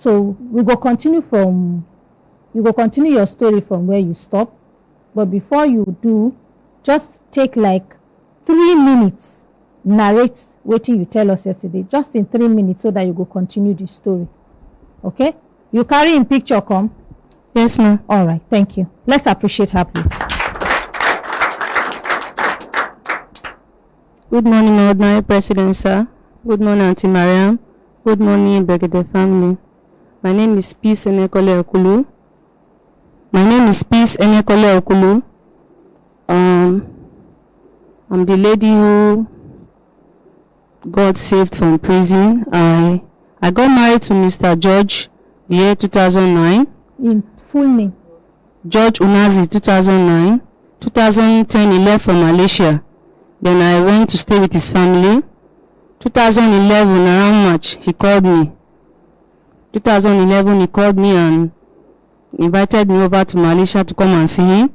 So you go continue your story from where you stop. But before you do, just take like 3 minutes, narrate what you tell us yesterday, just in 3 minutes, so that you go continue the story. Okay? You carry in picture, come? Yes, ma'am. All right, thank you. Let's appreciate her, please. Good morning, Ordinary President, sir. Good morning, Auntie Mariam. Good morning, Brekete Family. My name is Peace Enekole Okulu. I'm the lady who got saved from prison. I got married to Mr. George the year 2009. In full name? George Unazi, 2009. 2010, he left for Malaysia. Then I went to stay with his family. 2011, around March, he called me. 2011, he called me and invited me over to Malaysia to come and see him,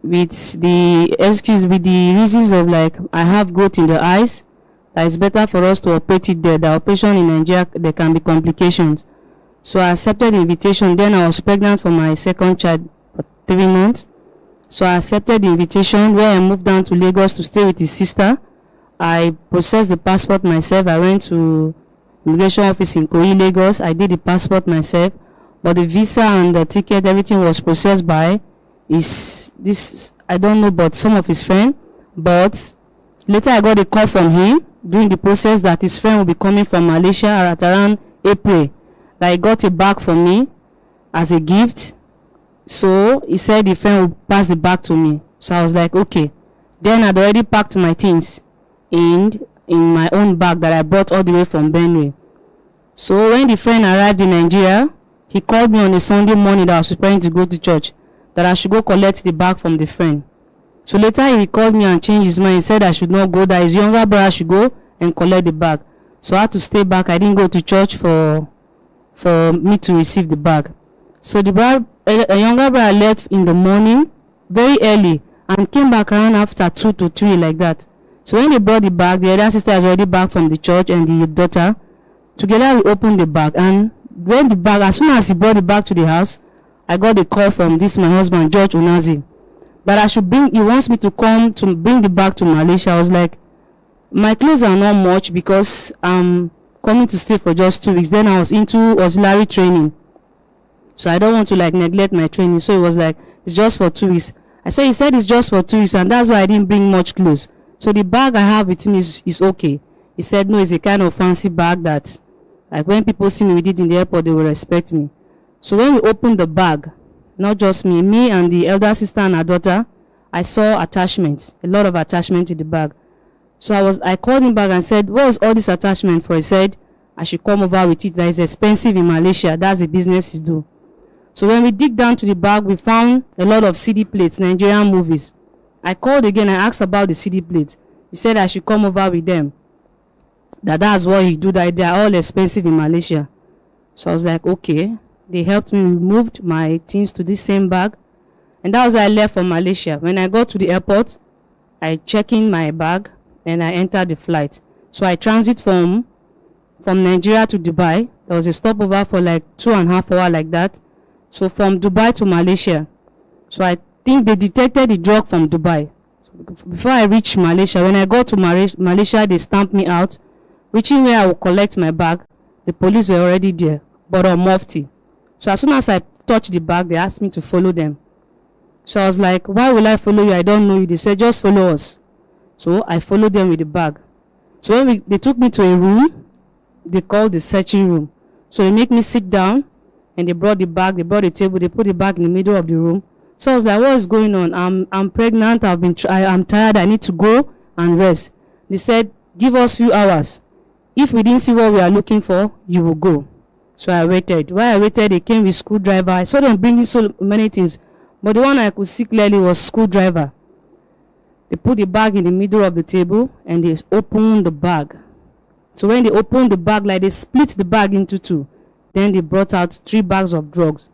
with the reasons of like, I have growth in the eyes, that it's better for us to operate it there. The operation in Nigeria, there can be complications. So I accepted the invitation. Then I was pregnant for my second child for 3 months. So I accepted the invitation, where I moved down to Lagos to stay with his sister. I processed the passport myself. I went to immigration office in Koyi, Lagos. I did the passport myself. But the visa and the ticket, everything was processed by I don't know, but some of his friends. But later I got a call from him during the process that his friend will be coming from Malaysia at around April. That he got a bag for me as a gift. So he said the friend would pass the bag to me. So I was like, okay. Then I'd already packed my things in my own bag that I brought all the way from Benue. So when the friend arrived in Nigeria, he called me on a Sunday morning that I was preparing to go to church, that I should go collect the bag from the friend. So later he called me and changed his mind. He said I should not go, that his younger brother should go and collect the bag. So I had to stay back. I didn't go to church for me to receive the bag. So the a younger brother left in the morning, very early, and came back around after 2 to 3 like that. So when they brought the bag, the other sister was already back from the church and the daughter. Together we opened the bag, and when the bag, as soon as he brought the bag to the house, I got a call from my husband, George Unazi, that he wants me to come to bring the bag to Malaysia. I was like, my clothes are not much because I'm coming to stay for just 2 weeks. Then I was into auxiliary training. So I don't want to like neglect my training. So it was like, it's just for 2 weeks. He said it's just for 2 weeks, and that's why I didn't bring much clothes. So the bag I have with me is okay. He said, no, it's a kind of fancy bag that, like, when people see me with it in the airport, they will respect me. So when we opened the bag, not just me and the elder sister and her daughter, I saw attachments, a lot of attachments in the bag. So I called him back and said, what was all this attachment for? He said, I should come over with it. That is expensive in Malaysia. That's the business he do. So when we dig down to the bag, we found a lot of CD plates, Nigerian movies. I called again and asked about the CD plates. He said I should come over with them. That's what he do, that they are all expensive in Malaysia. So I was like, okay. They helped me, moved my things to this same bag. And that was how I left for Malaysia. When I got to the airport, I checked in my bag and I entered the flight. So I transit from Nigeria to Dubai. There was a stopover for like 2.5 hours like that. So from Dubai to Malaysia. So I think they detected the drug from Dubai. Before I reached Malaysia, when I got to Malaysia, they stamped me out. Reaching where I would collect my bag, the police were already there, but on mufti. So as soon as I touched the bag, they asked me to follow them. So I was like, why will I follow you? I don't know you. They said, just follow us. So I followed them with the bag. So when they took me to a room, they called the searching room. So they make me sit down, and they brought the bag, they brought the table, they put the bag in the middle of the room. So I was like, what is going on? I'm pregnant, I'm tired, I need to go and rest. They said, give us few hours. If we didn't see what we are looking for, you will go. So I waited. While I waited, they came with screwdriver. I saw them bringing so many things, but the one I could see clearly was screwdriver. They put the bag in the middle of the table and they opened the bag. So when they opened the bag, like they split the bag into 2. Then they brought out 3 bags of drugs.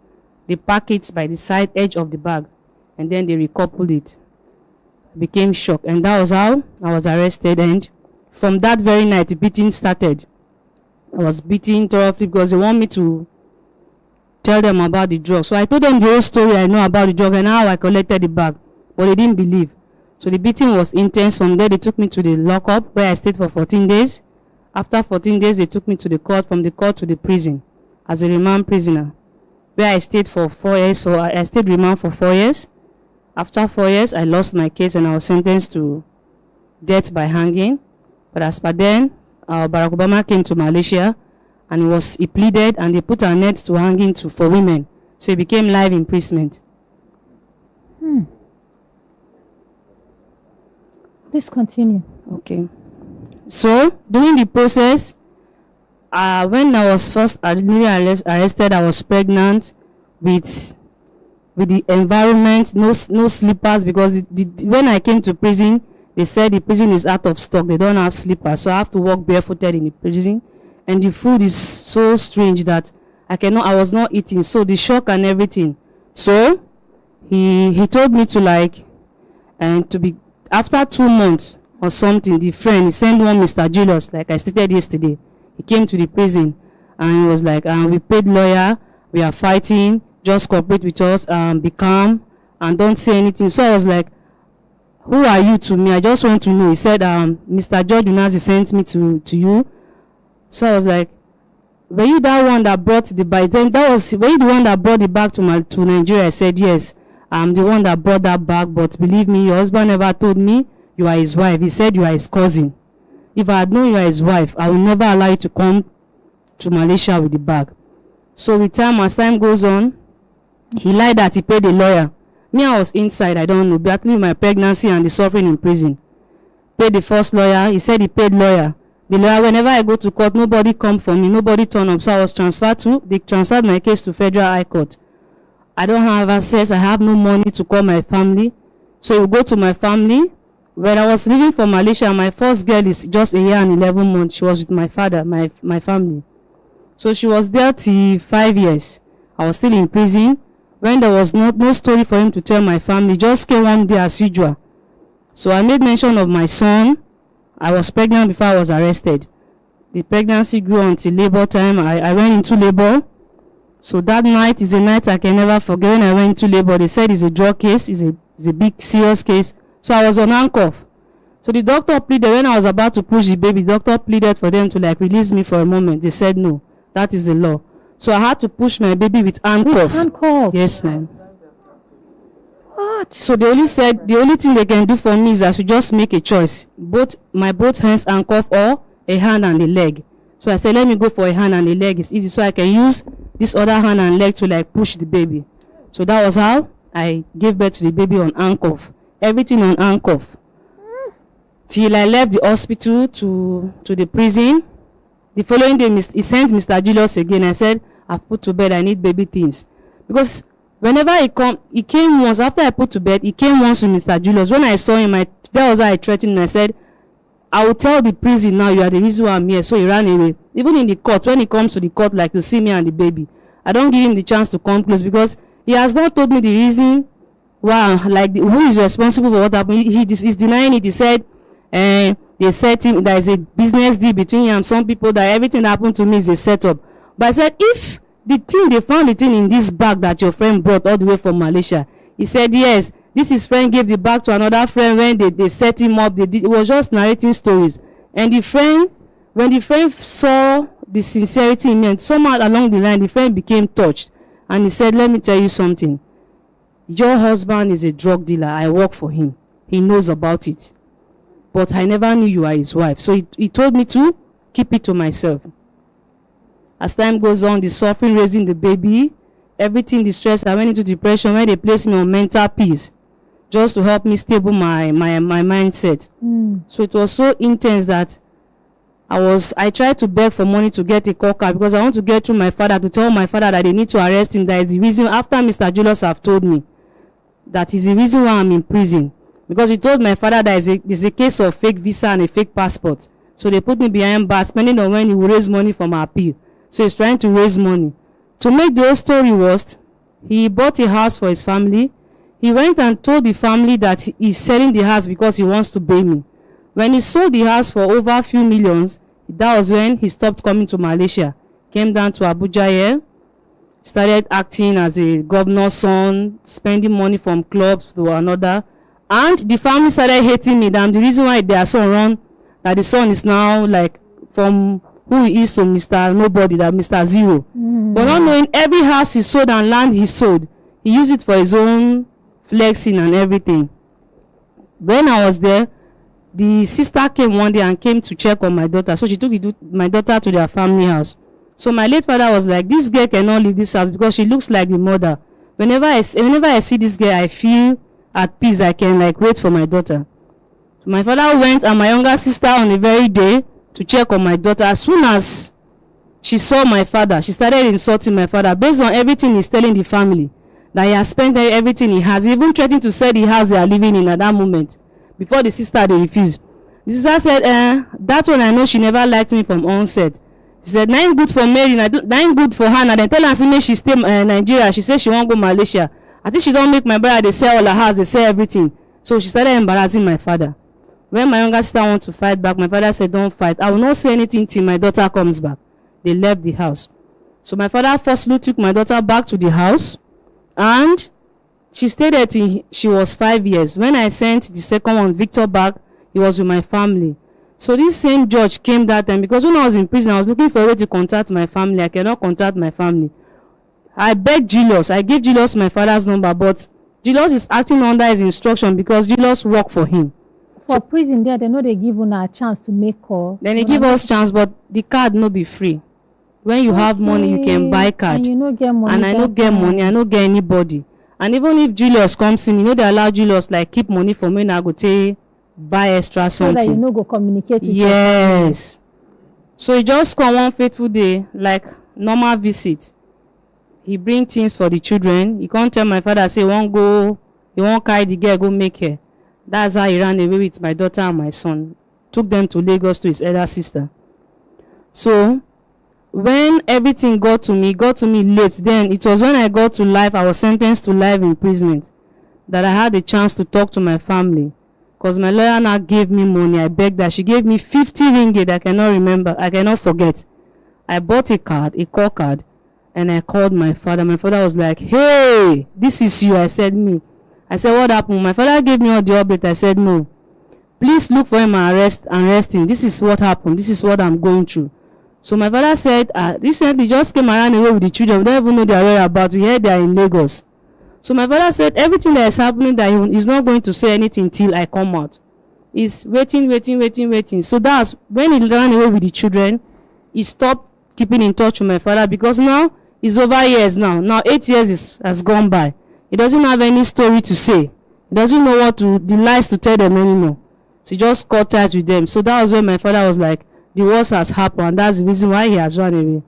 They packed it by the side edge of the bag, and then they recoupled it. I became shocked, and that was how I was arrested. And from that very night, the beating started. I was beaten thoroughly because they want me to tell them about the drug. So I told them the whole story I know about the drug and how I collected the bag, but they didn't believe. So the beating was intense. From there, they took me to the lockup where I stayed for 14 days. After 14 days, they took me to the court, from the court to the prison as a remand prisoner, where I stayed for 4 years. So I stayed remand for 4 years. After 4 years, I lost my case and I was sentenced to death by hanging. But as per then, Barack Obama came to Malaysia and he pleaded and they put an end to hanging for women. So it became life imprisonment. Please continue. Okay. So during the process, when I was first arrested, I was pregnant with the environment, no slippers, because when I came to prison, they said the prison is out of stock. They don't have slippers, so I have to walk barefooted in the prison. And the food is so strange that I was not eating. So the shock and everything. So he told me to be after 2 months or something. The friend, he sent one Mr. Julius, like I stated yesterday. He came to the prison and he was like, we paid lawyer, we are fighting, just cooperate with us, be calm and don't say anything. So I was like, who are you to me? I just want to know. He said, Mr. George Unazi sent me to you. So I was like, were you that one that brought the bag? Then were you the one that brought the bag to Nigeria? I said, yes, I'm the one that brought that bag, but believe me, your husband never told me you are his wife. He said you are his cousin. If I had known you are his wife, I would never allow you to come to Malaysia with the bag. So with time, as time goes on, he lied that he paid a lawyer. Me, I was inside, I don't know, battling my pregnancy and the suffering in prison. Paid the first lawyer, he said he paid lawyer. The lawyer, whenever I go to court, nobody come for me, nobody turn up. So I was they transferred my case to Federal High Court. I don't have access, I have no money to call my family. So you go to my family. When I was leaving for Malaysia, my first girl is just a year and 11 months. She was with my father, my family. So she was there till 5 years. I was still in prison. When there was no story for him to tell my family, just came one day as usual. So I made mention of my son. I was pregnant before I was arrested. The pregnancy grew until labor time. I went into labor. So that night is a night I can never forget. When I went into labor, they said it's a drug case. It's a big, serious case. So I was on handcuff. So the doctor pleaded, when I was about to push the baby, the doctor pleaded for them to release me for a moment. They said no, that is the law. So I had to push my baby with handcuff. Handcuff? Yes, ma'am. What? So they only said the only thing they can do for me is I should just make a choice. Both hands handcuff or a hand and a leg. So I said, let me go for a hand and a leg. It's easy. So I can use this other hand and leg to push the baby. So that was how I gave birth to the baby on handcuff. Everything on handcuff. Till I left the hospital to the prison. The following day, he sent Mr. Julius again. I said, I've put to bed, I need baby things. Because whenever he came once, after I put to bed, he came once with Mr. Julius. When I saw him, that was how I threatened him. I said, I will tell the prison now you are the reason why I'm here. So he ran away. Even in the court, when he comes to the court, to see me and the baby, I don't give him the chance to come close because he has not told me the reason why, who is responsible for what happened. He's denying it. He said, they said him there is a business deal between him and some people, that everything that happened to me is a setup. But I said, if they found the thing in this bag that your friend brought all the way from Malaysia, he said yes, this his friend gave the bag to another friend when they set him up. It was just narrating stories. And when the friend saw the sincerity in me, and somehow along the line the friend became touched and he said, let me tell you something, your husband is a drug dealer, I work for him, he knows about it, but I never knew you are his wife. So he told me to keep it to myself. As time goes on, the suffering raising the baby, everything, the stress, I went into depression when they placed me on mental peace just to help me stable my mindset. So it was so intense that I tried to beg for money to get a call car because I want to get to my father to tell my father that they need to arrest him. That is the reason, after Mr. Julius have told me, that is the reason why I'm in prison. Because he told my father that there's a case of fake visa and a fake passport. So they put me behind bars, depending on when he will raise money from our appeal. So he's trying to raise money. To make the whole story worse, he bought a house for his family. He went and told the family that he's selling the house because he wants to pay me. When he sold the house for over a few millions, That was when he stopped coming to Malaysia. Came down to Abuja here. Started acting as a governor's son, spending money from clubs to another. And the family started hating me. That the reason why their son run, that the son is now like from who he is to Mr. Nobody, that Mr. Zero. But not knowing every house he sold and land he sold, he used it for his own flexing and everything. When I was there, the sister came one day and came to check on my daughter. So she took my daughter to their family house. So my late father was like, this girl cannot leave this house because she looks like the mother. Whenever I see this girl, I feel at peace. I can like wait for my daughter. So my father went and my younger sister on the very day to check on my daughter. As soon as she saw my father, she started insulting my father based on everything he's telling the family, that he has spent everything he has. He even threatened to sell the house they are living in at that moment. Before the sister, they refused. The sister said, that one I know she never liked me from onset. She said, "Nine good for Mary, nine good for her." And then tell her, say, she stay Nigeria. She said she won't go Malaysia. I think she don't make my brother, they sell all her house, they sell everything. So she started embarrassing my father. When my younger sister wanted to fight back, my father said, don't fight. I will not say anything till my daughter comes back. They left the house. So my father firstly took my daughter back to the house, and she stayed there till she was 5 years. When I sent the second one, Victor, back, he was with my family. So this same judge came that time, because when I was in prison, I was looking for a way to contact my family. I cannot contact my family. I begged Julius. I gave Julius my father's number, but Julius is acting under his instruction because Julius worked for him. For prison there, they know they give una a chance to make call. Then they give us chance, but the card no be free. When you have money, you can buy card. And you no get money. And I no get money. I no get anybody. And even if Julius comes to me, they allow Julius like keep money for me, and I go take buy extra something. So that you no go communicate with yes. So he just come one fateful day, like normal visit. He bring things for the children. He can't tell my father, say, he won't carry the girl, go make her. That's how he ran away with my daughter and my son. Took them to Lagos to his elder sister. So when everything got to me late. Then it was when I got to life, I was sentenced to life imprisonment, that I had a chance to talk to my family. Because my lawyer now gave me money. I begged her. She gave me 50 ringgit. I cannot remember. I cannot forget. I bought a call card, and I called my father. My father was like, "Hey, this is you." I said, "Me." I said, "What happened?" My father gave me all the update. I said, "No. Please look for him and arrest him. This is what happened. This is what I'm going through." So my father said, recently just came around away with the children. We don't even know their whereabouts. We heard they are in Lagos. So my father said everything that is happening, that he's not going to say anything till I come out. He's waiting. So that's when he ran away with the children. He stopped keeping in touch with my father, because now it's over years now. Now 8 years has gone by. He doesn't have any story to say. He doesn't know the lies to tell them anymore. So he just cut ties with them. So that was when my father was like, the worst has happened, and that's the reason why he has run away.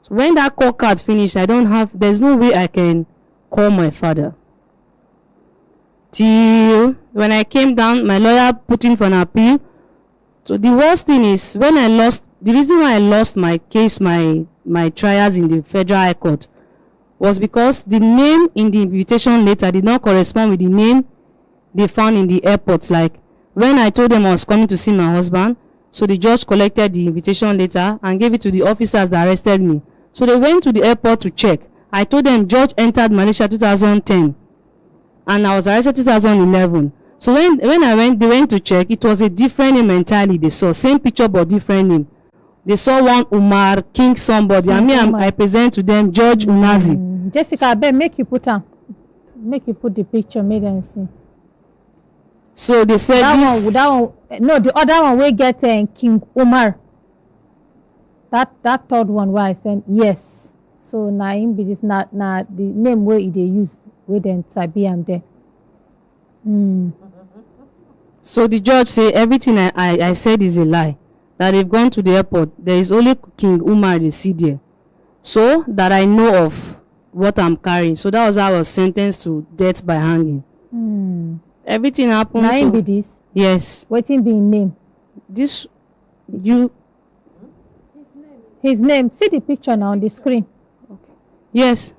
So when that call card finished, there's no way I can call my father. Till when I came down, my lawyer put in for an appeal. So the worst thing is, the reason why I lost my case, my trials in the Federal High Court, was because the name in the invitation letter did not correspond with the name they found in the airport. Like when I told them I was coming to see my husband, so the judge collected the invitation letter and gave it to the officers that arrested me. So they went to the airport to check. I told them George entered Malaysia 2010 and I was arrested 2011. So when they went to check, it was a different name entirely. They saw same picture but different name. They saw one Umar King somebody, and I present to them George Unazi. Jessica, I beg make you put the picture, make them see. So they said the other one we get King Umar. That third one where I said yes. So now be this not the name where they use with them Sabi am there. So the judge said everything I said is a lie. That they've gone to the airport. There is only King Umar they see there. So that I know of what I'm carrying. So that was how I was sentenced to death by hanging. Everything happened. Now so, be this? Yes. Waiting be in name. This you his name. See the picture now on the screen. Okay. Yes.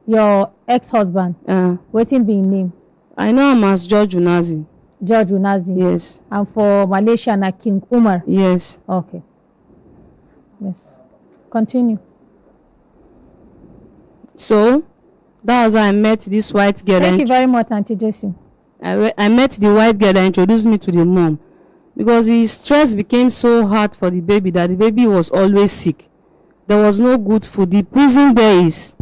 Your ex-husband. Waiting be in name. I know him as George Unazi. George Unazi. Yes. And for Malaysia na King Umar. Yes. Okay. Yes. Continue. So that was how I met this white girl. Thank you very much, Auntie Jason. I met the white girl that introduced me to the mom, because the stress became so hard for the baby that the baby was always sick. There was no good food. The prison there is,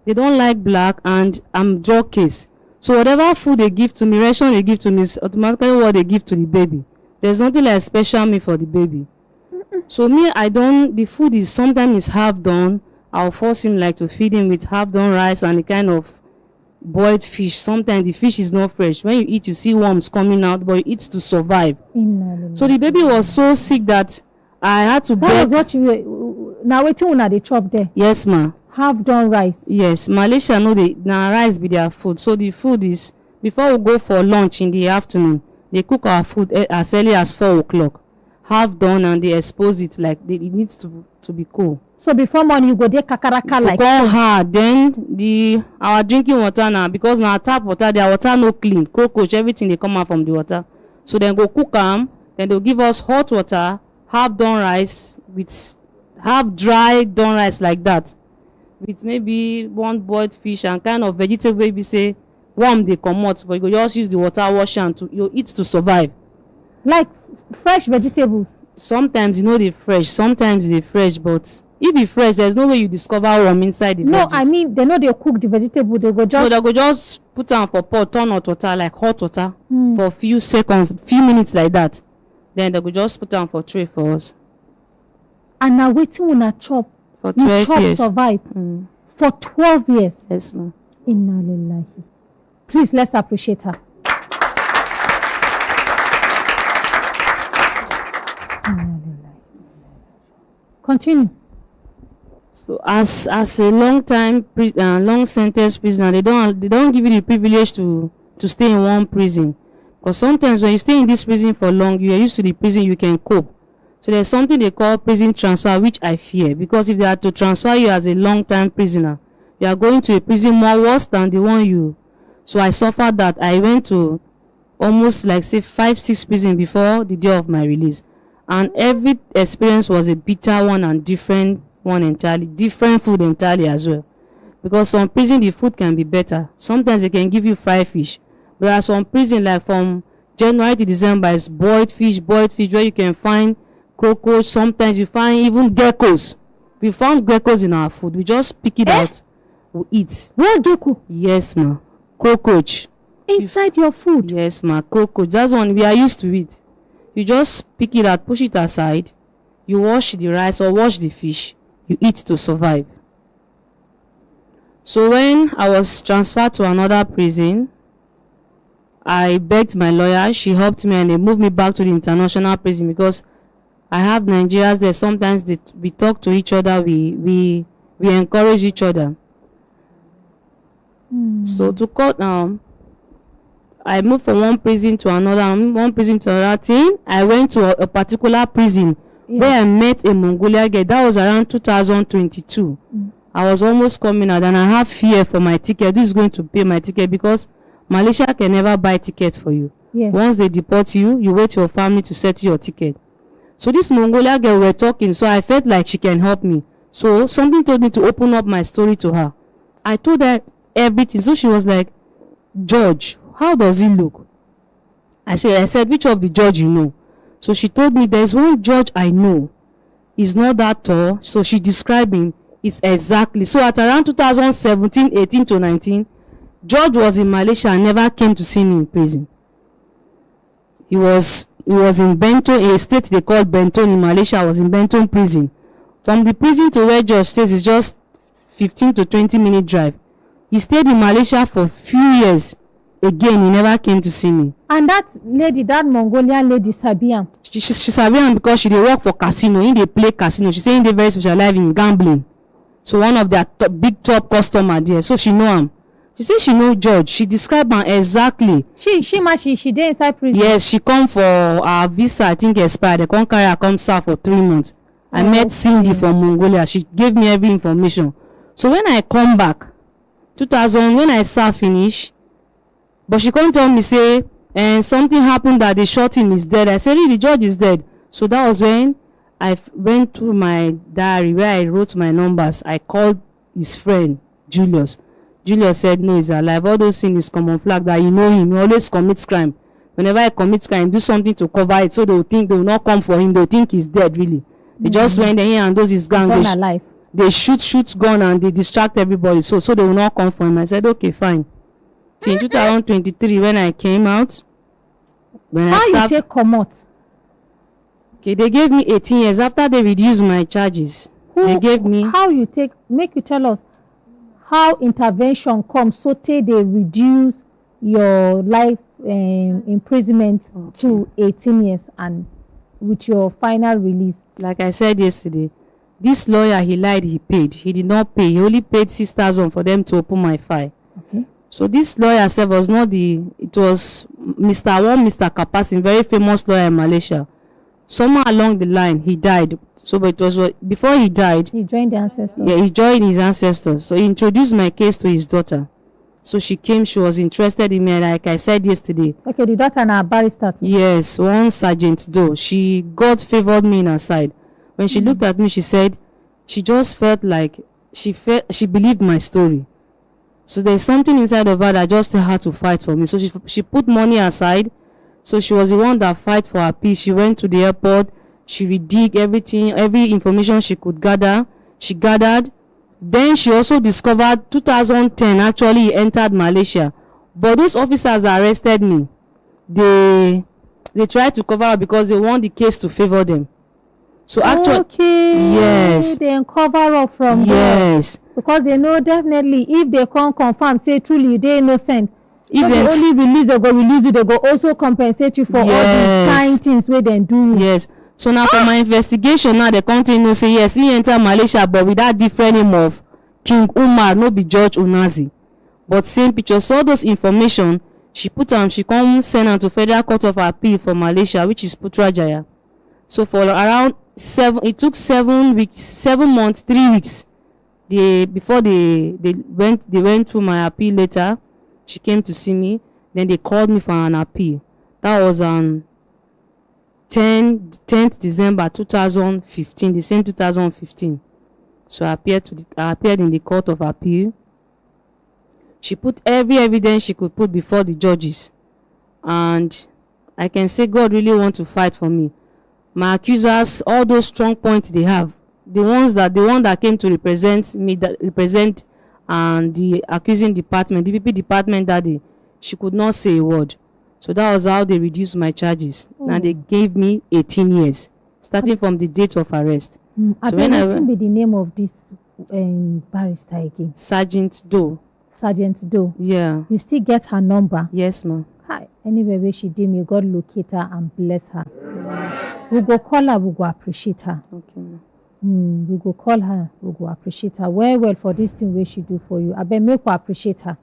they don't like black, and I'm drug case. So whatever food they give to me, ration they give to me, is automatically what they give to the baby. There's nothing like special meal for the baby. So me, the food is sometimes half done. I'll force him like to feed him with half done rice and a kind of boiled fish. Sometimes the fish is not fresh. When you eat, you see worms coming out, but you eat to survive. So the baby was so sick that I had to beg. That was what you were, now waiting when they chop there. Yes, ma. Half done rice. Yes, Malaysia know they now rice be their food. So the food is, before we go for lunch in the afternoon, they cook our food as early as 4 o'clock. Half done, and they expose it like it needs to be cool. So before morning you go there kakaraka like go hard. Then our drinking water now, because now tap water, their water no clean, cockroach, everything they come out from the water. So then go cook them, then they'll give us hot water, half done rice with half dry done rice like that, with maybe one boiled fish and kind of vegetable. Maybe say worm they come out, but you go just use the water wash and you eat to survive. Like fresh vegetables. Sometimes they fresh, sometimes they fresh, but if it's fresh, there's no way you discover worm inside the veggies. No, I mean they know they cook the vegetable. They go just. No, they go just put on for pot, turn hot water like hot water for a few seconds, few minutes like that. Then they go just put on for tray for us. And now waiting when I chop. For 12 years. Survive. For 12 years. Yes, ma'am. Inna lillahi. Please, let's appreciate her. Continue. So as a long sentence prisoner, they don't give you the privilege to stay in one prison. Because sometimes when you stay in this prison for long, you are used to the prison, you can cope. So there's something they call prison transfer, which I fear, because if they are to transfer you as a long-time prisoner, you are going to a prison more worse than the one you. So I suffered that. I went to almost like say 5-6 prison before the day of my release, and every experience was a bitter one and different one entirely, different food entirely as well. Because some prison the food can be better. Sometimes they can give you fried fish, whereas some prison like from January to December is boiled fish where you can find cockroach. Sometimes you find even geckos. We found geckos in our food. We just pick it out, we eat. What gecko? Yes, ma. Cockroach. Inside your food? Yes, ma. Cockroach. That's one we are used to it. You just pick it out, push it aside. You wash the rice or wash the fish. You eat to survive. So when I was transferred to another prison, I begged my lawyer. She helped me and they moved me back to the international prison, because I have Nigerians there. Sometimes we talk to each other. We encourage each other. So to cut I moved from one prison to another, thing. I went to a particular prison where I met a Mongolia girl. That was around 2022. I was almost coming out and I have fear for my ticket. This is going to pay my ticket, because Malaysia can never buy tickets for you. Once they deport you, you wait your family to settle your ticket. So this Mongolia girl, we were talking, so I felt like she can help me. So something told me to open up my story to her. I told her everything. So she was like, "Judge, how does he look?" I said, "Which of the judge you know?" So she told me, "There's one judge I know. He's not that tall." So she described him. It's exactly. So at around 2017, 18 to 19, George was in Malaysia and never came to see me in prison. He was in Benton, a state they call Benton in Malaysia. I was in Benton prison. From the prison to where George stays is just 15 to 20-minute drive. He stayed in Malaysia for a few years. Again, he never came to see me. And that lady, that Mongolian lady, Sabian. She Sabian because she dey work for casino. In they play casino. She say they very specialized in gambling. So one of their big top customer there. So she know him. She say she know George. She describe him exactly. She dey inside prison. Yes, she come for her visa. I think expired. They come carry her come serve for 3 months. I met Cindy from Mongolia. She gave me every information. So when I come back, 2000, when I serve finish, but she can't tell me say, and something happened that they shot him is dead. I said, "Really, the judge is dead." So that was when I went through my diary where I wrote my numbers. I called his friend, Julius. Julius said, no, he's alive. All those things is common flag that you know him. He always commits crime. Whenever I commit crime, do something to cover it, so they will think they will not come for him. They will think he's dead, really. They just went there and those his gang. They shoot gun and they distract everybody, so they will not come for him. I said, okay, fine. In 2023, when I came out, how you take comot? Okay, they gave me 18 years after they reduced my charges. They gave me. How you take? Make you tell us how intervention comes so they reduce your life imprisonment to 18 years and with your final release. Like I said yesterday, this lawyer, he lied, he paid. He did not pay. He only paid 6,000 for them to open my file. Okay. So this lawyer self was not it was Mr. Kapasin, very famous lawyer in Malaysia. Somewhere along the line, he died. So but it was before he died. He joined the ancestors. Yeah, he joined his ancestors. So he introduced my case to his daughter. So she came, she was interested in me, like I said yesterday. Okay, the daughter and a barrister too. Yes, one Sergeant Doe. God favored me in her side. When she looked at me, she said she just felt like she believed my story. So there's something inside of her that just had to fight for me. So she put money aside. So she was the one that fight for her peace. She went to the airport. She redig everything, every information she could gather. She gathered. Then she also discovered 2010 actually entered Malaysia. But those officers arrested me. They tried to cover up because they want the case to favor them. So actually, okay, yes, they cover up from yes there because they know definitely if they can't confirm, say truly they innocent. If they only release, they go release you. They go also compensate you for all these kind things where they do. Yes. So now for my investigation, now the country know say yes, he entered Malaysia, but with that different name of King Umar, no be George Unazi, but same picture. So all those information she put she come send am to Federal Court of Appeal for Malaysia, which is Putrajaya. So for around it took 7 weeks, 7 months, 3 weeks. Before they went through my appeal letter. She came to see me. Then they called me for an appeal. That was on 10th December 2015, the same 2015. So I appeared in the Court of Appeal. She put every evidence she could put before the judges. And I can say God really want to fight for me. My accusers, all those strong points they have, the one that came to represent me, that represent the accusing department, DPP department that day, she could not say a word. So that was how they reduced my charges. And they gave me 18 years, starting from the date of arrest. So when what be the name of this barrister again? Sergeant Doe. Sergeant Doe. Yeah. You still get her number? Yes, ma'am. Hi. Anyway, where she did, may God locate her and bless her. We go call her, we go appreciate her. Okay. We go call her, we go appreciate her. Well for this thing where she do for you. I bet make we appreciate her.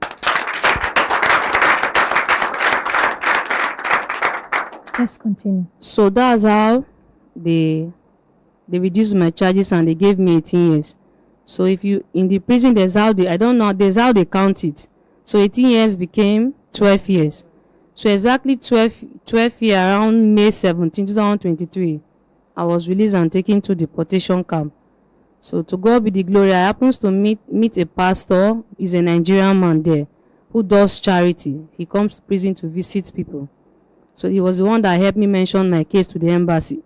Let's continue. So that's how they reduced my charges and they gave me 18 years. So if you in the prison, there's how they count it. So 18 years became 12 years. So exactly 12 years around May 17, 2023, I was released and taken to deportation camp. So to God be the glory. I happens to meet a pastor. He's a Nigerian man there who does charity. He comes to prison to visit people. So he was the one that helped me mention my case to the embassy.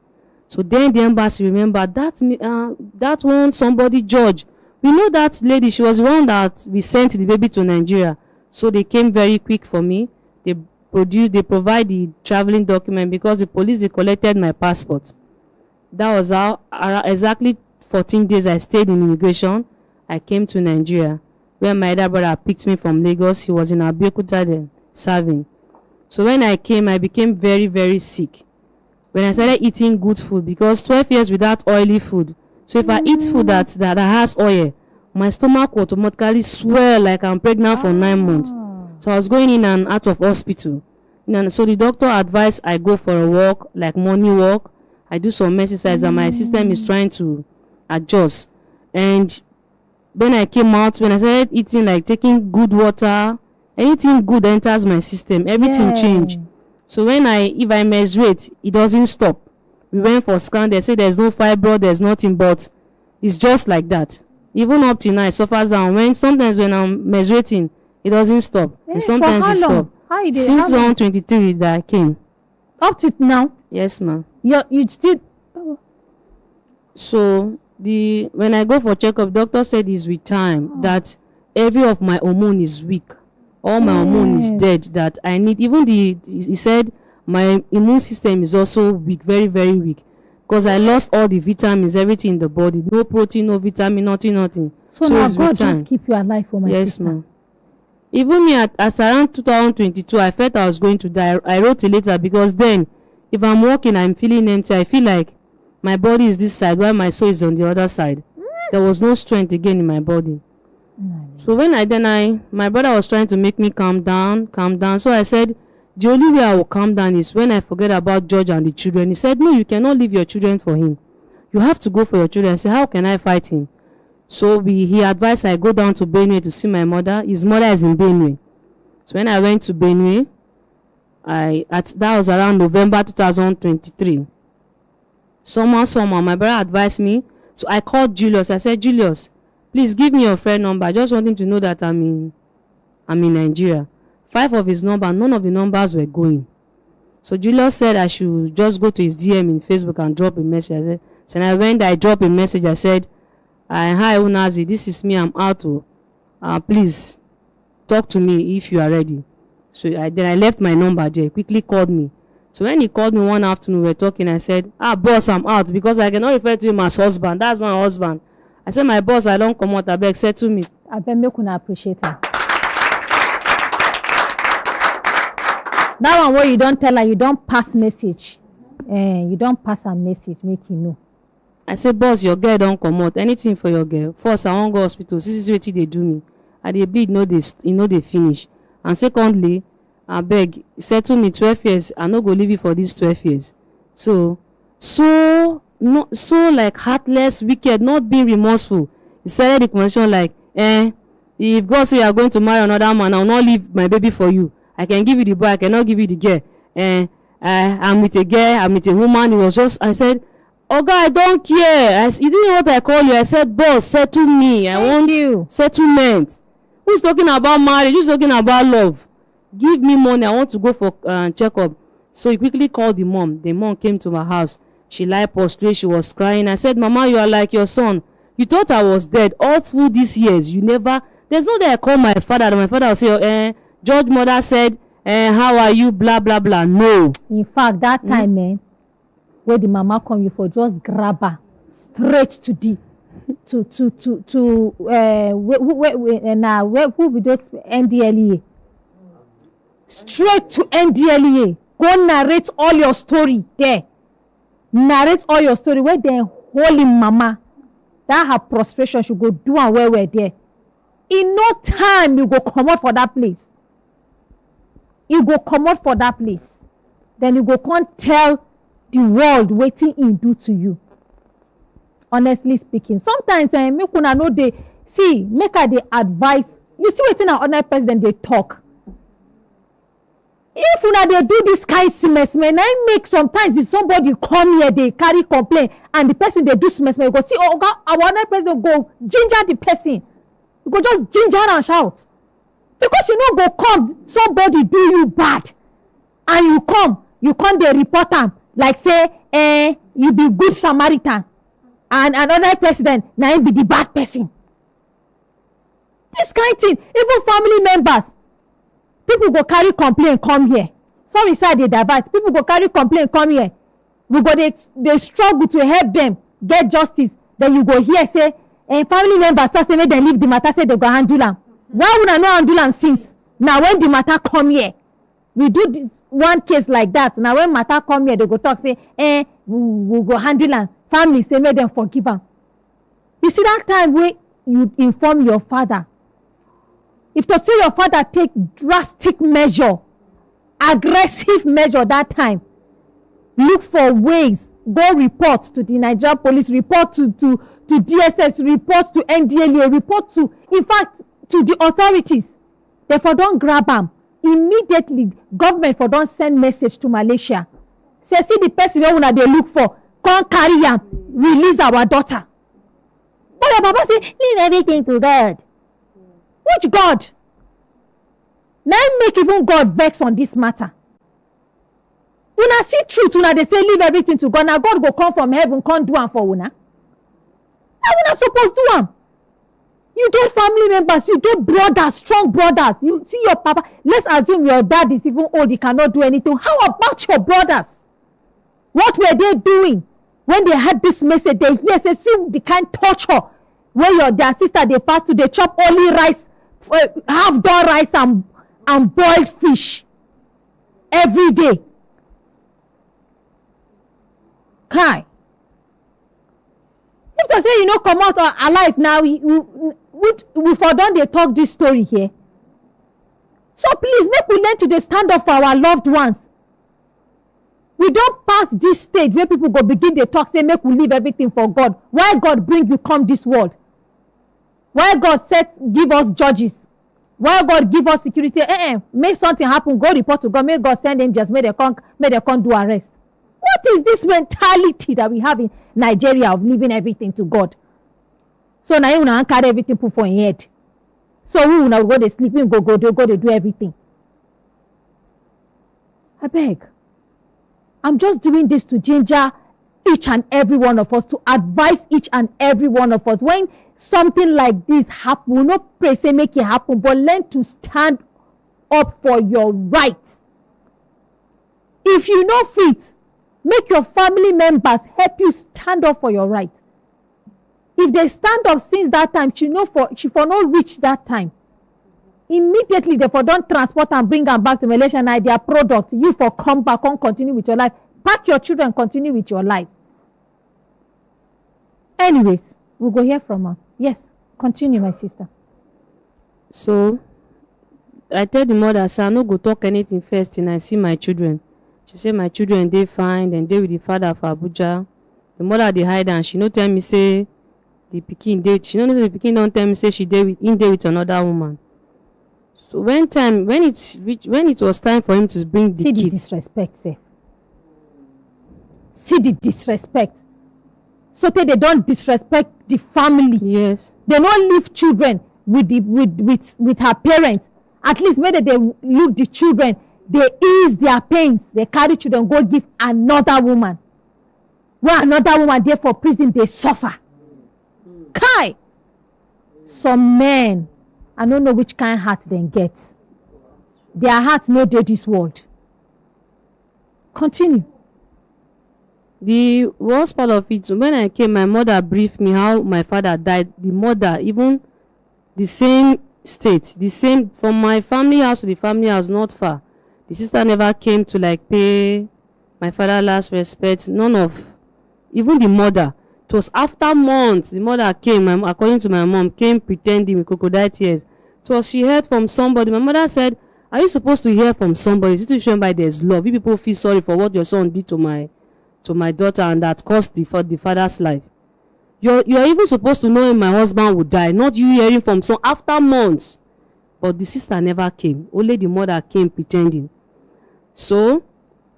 So then the embassy remembered that one somebody judge. We know that lady. She was the one that we sent the baby to Nigeria. So they came very quick for me. They provide the traveling document because the police, they collected my passport. That was how exactly 14 days I stayed in immigration. I came to Nigeria, where my elder brother picked me from Lagos. He was in Abeokuta then, serving. So when I came, I became very, very sick. When I started eating good food, because 12 years without oily food. So if I eat food that has oil, my stomach will automatically swell like I'm pregnant for 9 months. So I was going in and out of hospital. So the doctor advised I go for a walk, like morning walk. I do some exercise and my system is trying to adjust. And when I came out, when I started eating, like taking good water, anything good enters my system, everything changed. So if I menstruate, it doesn't stop. We went for scan. They say there's no fibroid, there's nothing, but it's just like that. Even up till now, it suffers down. Sometimes when I'm menstruating, it doesn't stop. And sometimes it stops. Since 2023 that I came. Up to now? Yes, ma'am. You still... So when I go for checkup, doctor said it's with time that every of my hormone is weak. All my hormone is dead. That I need, even he said my immune system is also weak, very, very weak. Because I lost all the vitamins, everything in the body. No protein, no vitamin, nothing. So now God just keep you alive for my sister. Yes, ma'am. Even me as around 2022, I felt I was going to die. I wrote a letter because then, if I'm walking, I'm feeling empty. I feel like my body is this side while my soul is on the other side. There was no strength again in my body. So when my brother was trying to make me calm down. So I said, the only way I will calm down is when I forget about George and the children. He said, no, you cannot leave your children for him. You have to go for your children. I said, how can I fight him? So he advised I go down to Benue to see my mother. His mother is in Benue. So when I went to Benue, that was around November 2023. Somehow, my brother advised me. So I called Julius. I said, Julius, please give me your friend number. I just want him to know that I'm in Nigeria. 5 of his number, none of the numbers were going. So Julius said I should just go to his DM in Facebook and drop a message. So I went, I dropped a message. I said, hi, Unazi, this is me. I'm out to, please talk to me if you are ready. So then I left my number there. Quickly called me. So when he called me one afternoon, we were talking. I said, boss, I'm out because I cannot refer to him as husband. That's my husband. I said, my boss, I don't come out. I beg, say to me. I beg, make una appreciate her. That one where you don't tell her, you don't pass message. You don't pass a message, make you know. I said, boss, your girl don't come out. Anything for your girl. First, I won't go hospital. This is what they do me. And they bleed, they finish. And secondly, I beg, settle me 12 years. I no go leave you for these 12 years. So like heartless, wicked, not being remorseful. He started the conversation like, if God say you are going to marry another man, I will not leave my baby for you. I can give you the boy, I cannot give you the girl. I'm with a girl, I'm with a woman. It was just, I said, oh God, I don't care. You didn't know what I call you. I said, boss, settle me. I want settlement. Who's talking about marriage? Who's talking about love? Give me money. I want to go for checkup. So he quickly called the mom. The mom came to my house. She lied prostrate. She was crying. I said, Mama, you are like your son. You thought I was dead all through these years. You never. There's no day I call my father. My father will say, George mother said, how are you? Blah blah blah. No. In fact, that time, where the mama come, you for just grab her straight to the who be those NDLEA. Straight to NDLEA. Go narrate all your story there. Narrate all your story where the holy mama, that her prostration should go do and where we're there. In no time you go come out for that place. You go come out for that place. Then you go can't tell the world waiting in do to you. Honestly speaking, sometimes make una know they see make her the advice. You see waiting an ordinary president they talk. If una they do this kind semester, I make sometimes if somebody come here they carry complaint and the person they do semester you go see our ordinary president go ginger the person. You go just ginger and shout because you know go come somebody do you bad and you come they report am like say you be good Samaritan. And another president now him be the bad person. This kind of thing, even family members, people go carry complaint come here. Sorry, sir, they divert. People go carry complaint come here. We go they struggle to help them get justice. Then you go here say, family members start say make them leave the matter, say they go handle am. Why would I not handle am since? Now when the matter come here, we do this one case like that. Now when matter come here, they go talk say, we go handle am. Family say make them forgive am. You see that time where you inform your father. If to say your father take drastic measure, aggressive measure that time, look for ways, go report to the Nigerian police, report to DSS, report to NDLEA, report to, in fact, to the authorities. Therefore, don't grab am. Immediately, government for don't send message to Malaysia. say see the person wey una dey look for, come carry am, release our daughter. But your papa say leave everything to God. Which God? Now make even God vex on this matter. Una see truth, una dey say leave everything to God. Now God go come from heaven, come do am for una. How una suppose do am? You get family members, you get brothers, strong brothers. You see your papa. Let's assume your dad is even old, he cannot do anything. How about your brothers? What were they doing when they had this message? They hear, say, see the kind torture where their sister they pass to, they chop only rice, half-done rice and boiled fish every day. Kai. If they say you know come out alive now, we for don dey talk this story here. So please make we learn to dey stand up for our loved ones. We don pass this stage where people go begin dey talk say make we leave everything for God. Why God bring you come this world? Why God give us judges? Why God give us security? Make something happen, go report to God, make God send angels, make they come do arrest. What is this mentality that we have in Nigeria of leaving everything to God? So now you una carry everything put for your head. So we una go dey sleep, we go dey do everything. I beg. I'm just doing this to ginger each and every one of us, to advise each and every one of us. When something like this happen, we not pray say make it happen, but learn to stand up for your rights. If you know fit, make your family members help you stand up for your right. If they stand up since that time, she for not reach that time. Immediately they for don't transport and bring them back to Malaysia and their product. You for come back and continue with your life. Pack your children and continue with your life. Anyways, we'll go hear from her. Yes, continue, my sister. So I tell the mother, say I no go talk anything first till I see my children. She say my children they fine, and they with the father for Abuja. The mother they hide and she no tell me say the pikin date. She don't know the pikin don't tell me say she in there with another woman. So when it was time for him to bring the kids. See the disrespect, sir. See the disrespect. So they don't disrespect the family. Yes. They don't leave children with her parents. At least maybe they look the children, they ease their pains. They carry children, go give another woman. Where another woman there for prison, they suffer. Kai! Some men, I don't know which kind of heart they get. Their heart no dey this world. Continue. The worst part of it, when I came, my mother briefed me how my father died. The mother, even the same state, the same, from my family house to the family house, not far. The sister never came to like pay my father last respect. None of, even the mother. It was after months, the mother came, according to my mom, came pretending with crocodile tears. It was she heard from somebody. My mother said, are you supposed to hear from somebody? Situation by there's love. You people feel sorry for what your son did to my daughter and that cost the father's life. You're even supposed to know my husband would die, not you hearing from some after months. But the sister never came. Only the mother came pretending. So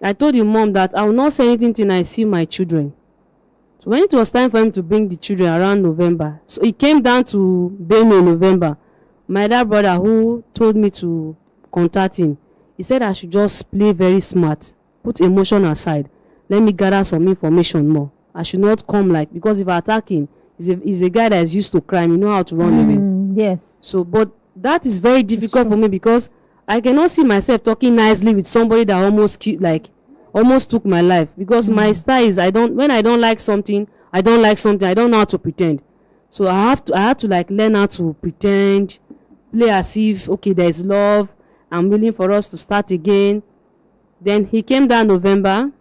I told the mom that I will not say anything till I see my children. So when it was time for him to bring the children around November, so he came down to Benue in November. My other brother who told me to contact him, he said I should just play very smart, put emotion aside, let me gather some information more. I should not come like, because if I attack him, he's a guy that is used to crime, you know how to run away. Yes. So, but that is very difficult for me because I cannot see myself talking nicely with somebody that almost took my life, because my style is when I don't like something, I don't know how to pretend. So I had to like learn how to pretend, play as if okay there is love, I'm willing for us to start again. Then he came down November.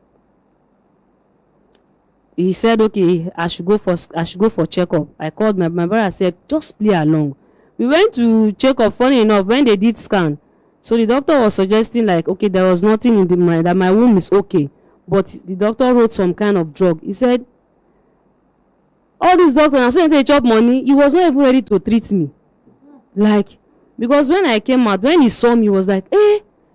He said okay, I should go for checkup. I called my brother, said just play along. We went to check up. Funny enough, when they did scan, so the doctor was suggesting like, okay, there was nothing in the mind, that my womb is okay. But the doctor wrote some kind of drug. He said, all these doctors, I said they chop money. He was not even ready to treat me. Like, because when I came out, when he saw me, he was like,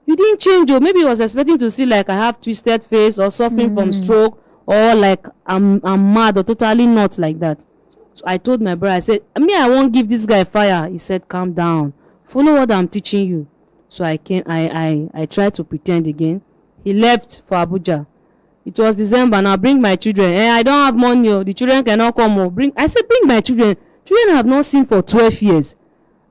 you didn't change. Or maybe he was expecting to see like I have twisted face or suffering from stroke, or like I'm mad or totally not like that. So I told my brother, I said, I won't give this guy fire. He said, calm down. Follow what I'm teaching you. So I tried to pretend again. He left for Abuja. It was December. Now bring my children. I don't have money. The children cannot come. I said, bring my children. Children have not seen for 12 years.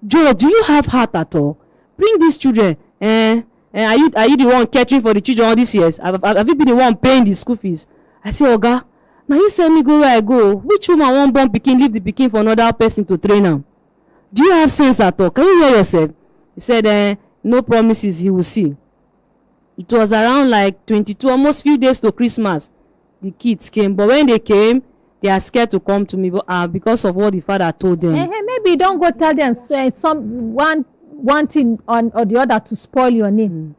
Joe, do you have heart at all? Bring these children. Are you the one catering for the children all these years? Have you been the one paying the school fees? I say, Oga, now you send me go where I go. Which woman won't born pikin, leave the pikin for another person to train am? Do you have sense at all? Can you hear yourself? He said, no promises, he will see. It was around like 22, almost few days to Christmas. The kids came, but when they came, they are scared to come to me because of what the father told them. Maybe don't go tell them one thing or the other to spoil your name.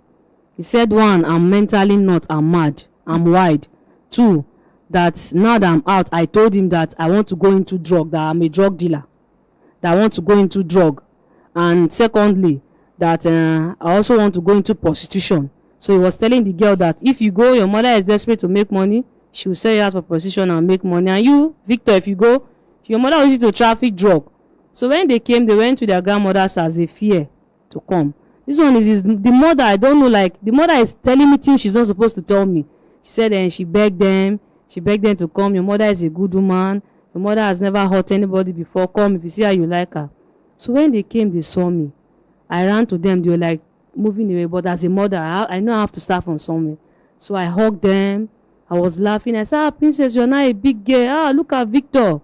He said, 1, I'm mentally not, I'm mad, I'm wide. 2, that now that I'm out, I told him that I want to go into drug, that I'm a drug dealer, that I want to go into drug. And secondly, that I also want to go into prostitution. So he was telling the girl that if you go, your mother is desperate to make money, she will sell you out for prostitution and make money. And you, Victor, if you go, your mother will use you to traffic drug. So when they came, they went to their grandmothers as a fear to come. This one is the mother, I don't know, like the mother is telling me things she's not supposed to tell me. She said she begged them to come. Your mother is a good woman. Your mother has never hurt anybody before. Come if you see how you like her. So when they came, they saw me. I ran to them. They were like moving away. But as a mother, I know I have to start from somewhere. So I hugged them. I was laughing. I said, Princess, you're not a big girl. Look at Victor.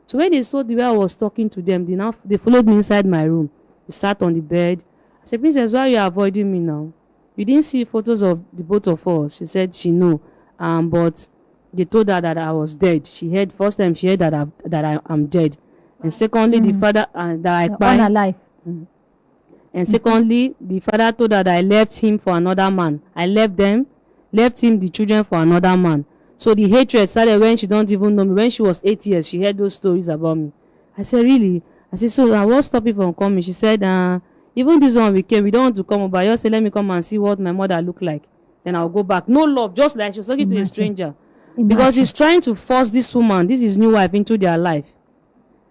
So when they saw the way I was talking to them, they followed me inside my room. They sat on the bed. I said, Princess, why are you avoiding me now? You didn't see photos of the both of us. She said she knew. But they told her that I was dead. First time she heard that I'm dead. And secondly, the father that I cried. Unalive. And secondly, the father told her that I left him for another man. I left him, the children for another man. So the hatred started when she don't even know me. When she was 8 years, she heard those stories about me. I said, really? I said, so I was stopping from coming. She said, even this one we came, we don't want to come over. Just say, let me come and see what my mother looked like. Then I'll go back. No love, just like she was talking to a stranger. Because he's trying to force this woman, this is new wife, into their life.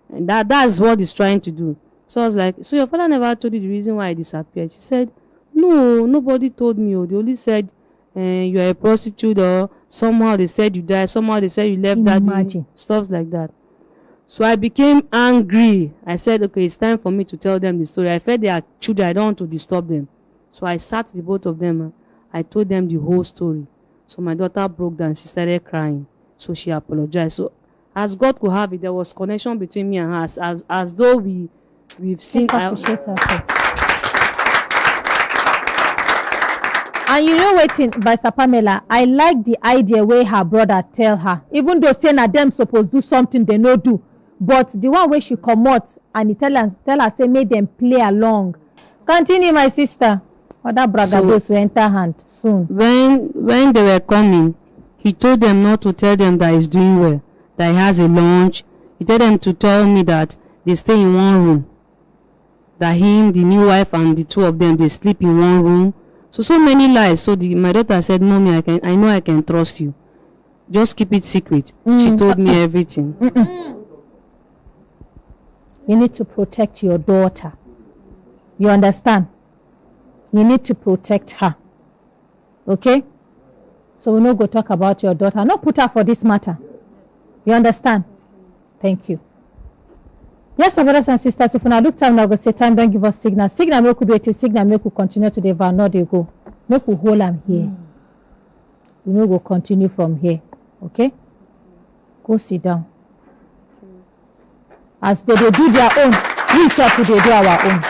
And that's what he's trying to do. So I was like, so your father never told you the reason why I disappeared? She said, no, nobody told me. They only said you're a prostitute, or somehow they said you died, somehow they said you left daddy, stuff like that. So I became angry. I said, okay, it's time for me to tell them the story. I felt they are children. I don't want to disturb them. So I sat the both of them. I told them the whole story. So my daughter broke down. She started crying. So she apologized. So as God could have it, there was connection between me and her, as though we've seen. Appreciate her. And you know what, Vice Pamela, I like the idea where her brother tell her, even though saying that them supposed to do something they no do, but the one where she come out and he tell her say make them play along. Continue, my sister. Other bragados will enter hand soon. When they were coming, he told them not to tell them that he's doing well, that he has a lunch. He told them to tell me that they stay in one room, that him, the new wife, and the two of them, they sleep in one room. So many lies. So my daughter said, Mommy, I know I can trust you. Just keep it secret. She told me everything. You need to protect your daughter. You understand? You need to protect her. Okay? So we no go talk about your daughter. No put her for this matter. You understand? Thank you. Yes, my brothers and sisters, if we look time now, go say time, don't give us signal. Signal make we wait, signal make we continue to the van, not they go. Make we hold them here. We no go continue from here. Okay? Go sit down. As they do their own, we self we do our own.